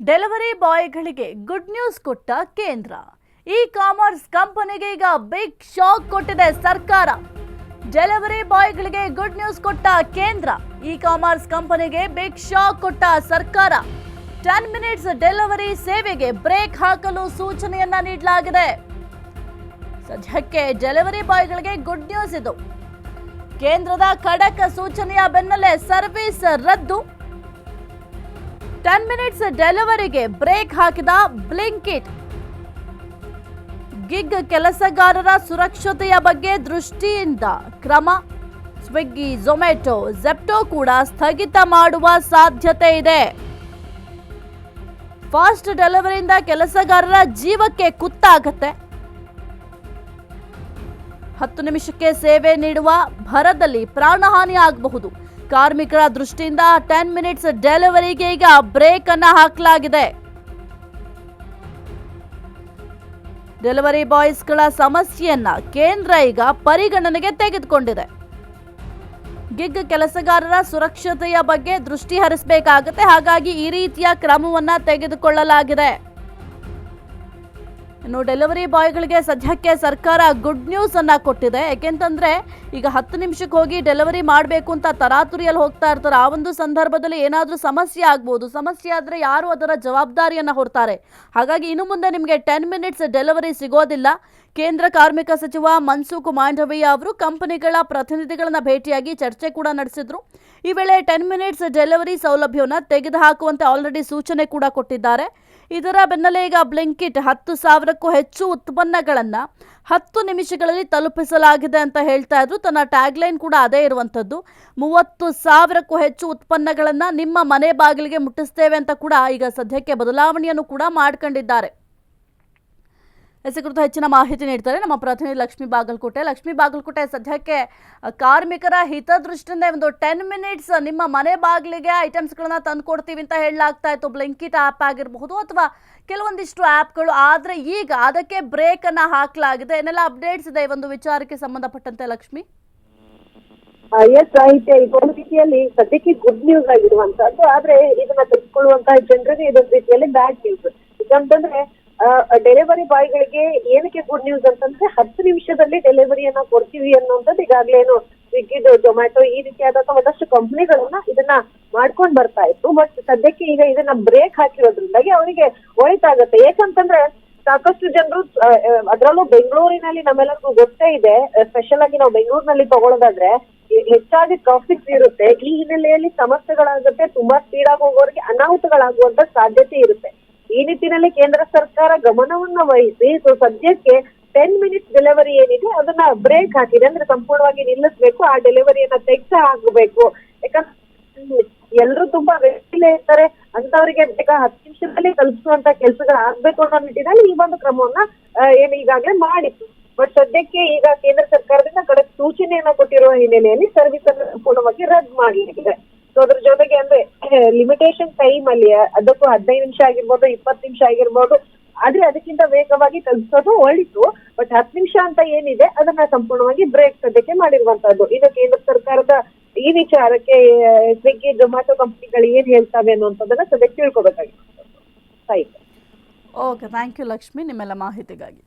Delivery ಬಾಯ್ಗಳಿಗೆ good news ಕೊಟ್ಟ ಕೇಂದ್ರ. E commerce ಕಂಪನಿಗೆ ಈಗ ಬಿಗ್ ಶಾಕ್ ಕೊಟ್ಟಿದೆ ಸರ್ಕಾರ. ಡೆಲಿವರಿ ಬಾಯ್ಗಳಿಗೆ ಗುಡ್ ನ್ಯೂಸ್ ಕೊಟ್ಟ ಕೇಂದ್ರ. ಇ ಕಾಮರ್ಸ್ ಕಂಪನಿಗೆ ಬಿಗ್ ಶಾಕ್ ಕೊಟ್ಟ ಸರ್ಕಾರ. 10 ಮಿನಿಟ್ಸ್ ಡೆಲಿವರಿ ಸೇವೆಗೆ ಬ್ರೇಕ್ ಹಾಕಲು ಸೂಚನೆಯನ್ನ ನೀಡಲಾಗಿದೆ. ಸದ್ಯಕ್ಕೆ ಡೆಲಿವರಿ ಬಾಯ್ಗಳಿಗೆ ಗುಡ್ ನ್ಯೂಸ್ ಇದು. ಕೇಂದ್ರದ ಖಡಕ್ ಸೂಚನೆಯ ಬೆನ್ನಲ್ಲೇ ಸರ್ವಿಸ್ ರದ್ದು. 10 ಮಿನಿಟ್ಸ್ ಡೆಲಿವರಿಗೆ ಬ್ರೇಕ್ ಹಾಕಿದ ಬ್ಲಿಂಕಿಟ್. ಗಿಗ್ ಕೆಲಸಗಾರರ ಸುರಕ್ಷತೆಯ ಬಗ್ಗೆ ದೃಷ್ಟಿಯಿಂದ ಕ್ರಮ. ಸ್ವಿಗ್ಗಿ, ಝೊಮ್ಯಾಟೊ, ಝೆಪ್ಟೋ ಕೂಡ ಸ್ಥಗಿತ ಮಾಡುವ ಸಾಧ್ಯತೆ ಇದೆ. ಫಾಸ್ಟ್ ಡೆಲಿವರಿಯಿಂದ ಕೆಲಸಗಾರರ ಜೀವಕ್ಕೆ ಕುತ್ತಾಗತ್ತೆ. 10 ನಿಮಿಷಕ್ಕೆ ಸೇವೆ ನೀಡುವ ಭರದಲ್ಲಿ ಪ್ರಾಣಹಾನಿ ಆಗಬಹುದು. ಕಾರ್ಮಿಕರ ದೃಷ್ಟಿಯಿಂದ 10 ಮಿನಿಟ್ಸ್ ಡೆಲಿವರಿಗೆ ಈಗ ಬ್ರೇಕ್ ಅನ್ನ ಹಾಕಲಾಗಿದೆ. ಡೆಲಿವರಿ ಬಾಯ್ಸ್ಗಳ ಸಮಸ್ಯೆಯನ್ನ ಕೇಂದ್ರ ಈಗ ಪರಿಗಣನೆಗೆ ತೆಗೆದುಕೊಂಡಿದೆ. ಗಿಗ್ ಕೆಲಸಗಾರರ ಸುರಕ್ಷತೆಯ ಬಗ್ಗೆ ದೃಷ್ಟಿ ಹರಿಸಬೇಕಾಗುತ್ತೆ. ಹಾಗಾಗಿ ಈ ರೀತಿಯ ಕ್ರಮವನ್ನ ತೆಗೆದುಕೊಳ್ಳಲಾಗಿದೆ. ಇನ್ನು ಡೆಲಿವರಿ ಬಾಯ್ಗಳಿಗೆ ಸದ್ಯಕ್ಕೆ ಸರ್ಕಾರ ಗುಡ್ ನ್ಯೂಸ್ ಅನ್ನ ಕೊಟ್ಟಿದೆ. ಯಾಕೆಂತಂದ್ರೆ ಈಗ 10 ನಿಮಿಷಕ್ಕೆ ಹೋಗಿ ಡೆಲಿವರಿ ಮಾಡಬೇಕು ಅಂತ ತರಾತುರಿಯಲ್ಲಿ ಹೋಗ್ತಾ ಇರ್ತಾರೆ. ಆ ಒಂದು ಸಂದರ್ಭದಲ್ಲಿ ಏನಾದರೂ ಸಮಸ್ಯೆ ಆಗ್ಬೋದು. ಸಮಸ್ಯೆ ಆದರೆ ಯಾರು ಅದರ ಜವಾಬ್ದಾರಿಯನ್ನು ಹೊರ್ತಾರೆ. ಹಾಗಾಗಿ ಇನ್ನು ಮುಂದೆ ನಿಮಗೆ 10 ಮಿನಿಟ್ಸ್ ಡೆಲಿವರಿ ಸಿಗೋದಿಲ್ಲ. ಕೇಂದ್ರ ಕಾರ್ಮಿಕ ಸಚಿವ ಮನ್ಸುಖ್ ಮಾಂಡವೀಯ ಅವರು ಕಂಪನಿಗಳ ಪ್ರತಿನಿಧಿಗಳನ್ನ ಭೇಟಿಯಾಗಿ ಚರ್ಚೆ ಕೂಡ ನಡೆಸಿದ್ರು. ಈ ವೇಳೆ 10 ಮಿನಿಟ್ಸ್ ಡೆಲಿವರಿ ಸೌಲಭ್ಯವನ್ನು ತೆಗೆದುಹಾಕುವಂತೆ ಆಲ್ರೆಡಿ ಸೂಚನೆ ಕೂಡ ಕೊಟ್ಟಿದ್ದಾರೆ. ಇದರ ಬೆನ್ನಲ್ಲೇ ಈಗ ಬ್ಲಿಂಕಿಟ್ 10,000ಕ್ಕೂ ಹೆಚ್ಚು ಉತ್ಪನ್ನಗಳನ್ನು 10 ನಿಮಿಷಗಳಲ್ಲಿ ತಲುಪಿಸಲಾಗಿದೆ ಅಂತ ಹೇಳ್ತಾ ಇದ್ರು. ತನ್ನ ಟ್ಯಾಗ್ಲೈನ್ ಕೂಡ ಅದೇ ಇರುವಂಥದ್ದು. 30,000ಕ್ಕೂ ಹೆಚ್ಚು ಉತ್ಪನ್ನಗಳನ್ನು ನಿಮ್ಮ ಮನೆ ಬಾಗಿಲಿಗೆ ಮುಟ್ಟಿಸ್ತೇವೆ ಅಂತ ಕೂಡ ಈಗ ಸದ್ಯಕ್ಕೆ ಬದಲಾವಣೆಯನ್ನು ಕೂಡ ಮಾಡ್ಕೊಂಡಿದ್ದಾರೆ. ಕುರಿತು ಹೆಚ್ಚಿನ ಮಾಹಿತಿ ನೀಡ್ತಾರೆ ನಮ್ಮ ಪ್ರತಿನಿಧಿ ಲಕ್ಷ್ಮೀ ಬಾಗಲಕೋಟೆ. ಸದ್ಯಕ್ಕೆ ಕಾರ್ಮಿಕರ ಹಿತದೃಷ್ಟಿಯಿಂದ ಒಂದು 10 ಮಿನಿಟ್ಸ್ ನಿಮ್ಮ ಮನೆ ಬಾಗಿಲಿಗೆ ಐಟಮ್ಸ್ಗಳನ್ನ ತಂದು ಕೊಡ್ತೀವಿ ಅಂತ ಹೇಳಲಾಗ್ತಾ ಇತ್ತು. ಬ್ಲಿಂಕಿಟ್ ಆ್ಯಪ್ ಆಗಿರಬಹುದು ಅಥವಾ ಕೆಲವೊಂದಿಷ್ಟು ಆ್ಯಪ್ಗಳು. ಆದರೆ ಈಗ ಅದಕ್ಕೆ ಬ್ರೇಕ್ ಅನ್ನ ಹಾಕಲಾಗಿದೆ. ಏನೆಲ್ಲ ಅಪ್ಡೇಟ್ಸ್ ಇದೆ ಈ ಒಂದು ವಿಚಾರಕ್ಕೆ ಸಂಬಂಧಪಟ್ಟಂತೆ ಲಕ್ಷ್ಮಿ? ಎಸ್ ಸಾಹಿತ್ಯ ಇದೊಂದು ರೀತಿಯಲ್ಲಿ ಸದ್ಯಕ್ಕೆ ಗುಡ್ ನ್ಯೂಸ್ ಆಗಿರುವಂತದ್ದು. ಆದ್ರೆ ಇದನ್ನ ತೆಗೆದುಕೊಳ್ಳುವಂತಹ ಜನರಿಗೆ ಇದೊಂದು ರೀತಿಯಲ್ಲಿ ಬ್ಯಾಡ್ ನ್ಯೂಸ್. ಯಾಕಂತಂದ್ರೆ ಡೆಲಿವರಿ ಬಾಯ್ಗಳಿಗೆ ಏನಕ್ಕೆ ಗುಡ್ ನ್ಯೂಸ್ ಅಂತಂದ್ರೆ 10 ನಿಮಿಷದಲ್ಲಿ ಡೆಲಿವರಿಯನ್ನ ಕೊಡ್ತೀವಿ ಅನ್ನುವಂಥದ್ದು ಈಗಾಗಲೇನು ಸ್ವಿಗ್ಗಿ, ಝೊಮ್ಯಾಟೊ ಈ ರೀತಿಯಾದಂತಹ ಒಂದಷ್ಟು ಕಂಪನಿಗಳನ್ನ ಇದನ್ನ ಮಾಡ್ಕೊಂಡ್ ಬರ್ತಾ ಇತ್ತು. ಬಟ್ ಸದ್ಯಕ್ಕೆ ಈಗ ಇದನ್ನ ಬ್ರೇಕ್ ಹಾಕಿರೋದ್ರಿಂದಾಗಿ ಅವರಿಗೆ ಒಳಿತಾಗತ್ತೆ. ಯಾಕಂತಂದ್ರೆ ಸಾಕಷ್ಟು ಜನರು ಅದರಲ್ಲೂ ಬೆಂಗಳೂರಿನಲ್ಲಿ ನಮ್ಮೆಲ್ಲರಿಗೂ ಗೊತ್ತೇ ಇದೆ. ಸ್ಪೆಷಲ್ ಆಗಿ ನಾವು ಬೆಂಗಳೂರಿನಲ್ಲಿ ತಗೊಳ್ಳೋದಾದ್ರೆ ಹೆಚ್ಚಾಗಿ ಟ್ರಾಫಿಕ್ ಇರುತ್ತೆ. ಈ ಹಿನ್ನೆಲೆಯಲ್ಲಿ ಸಮಸ್ಯೆಗಳಾಗುತ್ತೆ. ತುಂಬಾ ಸ್ಪೀಡ್ ಆಗಿ ಹೋಗೋರಿಗೆ ಅನಾಹುತಗಳಾಗುವಂತ ಸಾಧ್ಯತೆ ಇರುತ್ತೆ. ಈ ನಿಟ್ಟಿನಲ್ಲಿ ಕೇಂದ್ರ ಸರ್ಕಾರ ಗಮನವನ್ನ ವಹಿಸಿ ಸದ್ಯಕ್ಕೆ 10 ಮಿನಿಟ್ಸ್ ಡೆಲಿವರಿ ಏನಿದೆ ಅದನ್ನ ಬ್ರೇಕ್ ಹಾಕಿದೆ. ಅಂದ್ರೆ ಸಂಪೂರ್ಣವಾಗಿ ನಿಲ್ಲಿಸ್ಬೇಕು. ಆ ಡೆಲಿವರಿಯನ್ನ ತೆಗ್ಸ ಹಾಕಬೇಕು. ಯಾಕಂದ್ರೆ ಎಲ್ರು ತುಂಬಾ ವೆಟ್ಟಿಲೇ ಇರ್ತಾರೆ. ಅಂತವರಿಗೆ 10 ನಿಮಿಷದಲ್ಲಿ ತಲುಪಿಸುವಂತ ಕೆಲಸಗಳು ಆಗ್ಬೇಕು ಅನ್ನೋ ನಿಟ್ಟಿನಲ್ಲಿ ಈ ಒಂದು ಕ್ರಮವನ್ನ ಏನು ಈಗಾಗಲೇ ಮಾಡಿತ್ತು. ಬಟ್ ಸದ್ಯಕ್ಕೆ ಈಗ ಕೇಂದ್ರ ಸರ್ಕಾರದಿಂದ ಕಡೆ ಸೂಚನೆಯನ್ನ ಕೊಟ್ಟಿರುವ ಹಿನ್ನೆಲೆಯಲ್ಲಿ ಸರ್ವಿಸ್ ಅನ್ನು ಸಂಪೂರ್ಣವಾಗಿ ರದ್ದು ಮಾಡಲಾಗಿದೆ. ಸೊ ಅದ್ರ ಜೊತೆಗೆ ಅಂದ್ರೆ ಲಿಮಿಟೇಷನ್ ಟೈಮ್ ಅಲ್ಲಿ ಅದಕ್ಕೂ 15 ನಿಮಿಷ ಆಗಿರ್ಬೋದು, 20 ನಿಮಿಷ ಆಗಿರ್ಬೋದು. ಆದ್ರೆ ಅದಕ್ಕಿಂತ ವೇಗವಾಗಿ ತಲುಪಿಸೋದು ಒಳಿತು. ಬಟ್ 10 ನಿಮಿಷ ಅಂತ ಏನಿದೆ ಅದನ್ನ ಸಂಪೂರ್ಣವಾಗಿ ಬ್ರೇಕ್ ಸದ್ಯಕ್ಕೆ ಮಾಡಿರುವಂತದ್ದು. ಇದು ಕೇಂದ್ರ ಸರ್ಕಾರದ ಈ ವಿಚಾರಕ್ಕೆ ಸ್ವಿಗ್ಗಿ, ಝೊಮ್ಯಾಟೊ ಕಂಪನಿಗಳು ಏನ್ ಹೇಳ್ತವೆ ಅನ್ನುವಂಥದ್ದನ್ನ ಸದ್ಯಕ್ಕೆ ತಿಳ್ಕೊಬೇಕಾಗಿತ್ತು. ಓಕೆ, ಥ್ಯಾಂಕ್ ಯು ಲಕ್ಷ್ಮಿ ನಿಮ್ಮೆಲ್ಲ ಮಾಹಿತಿಗಾಗಿ.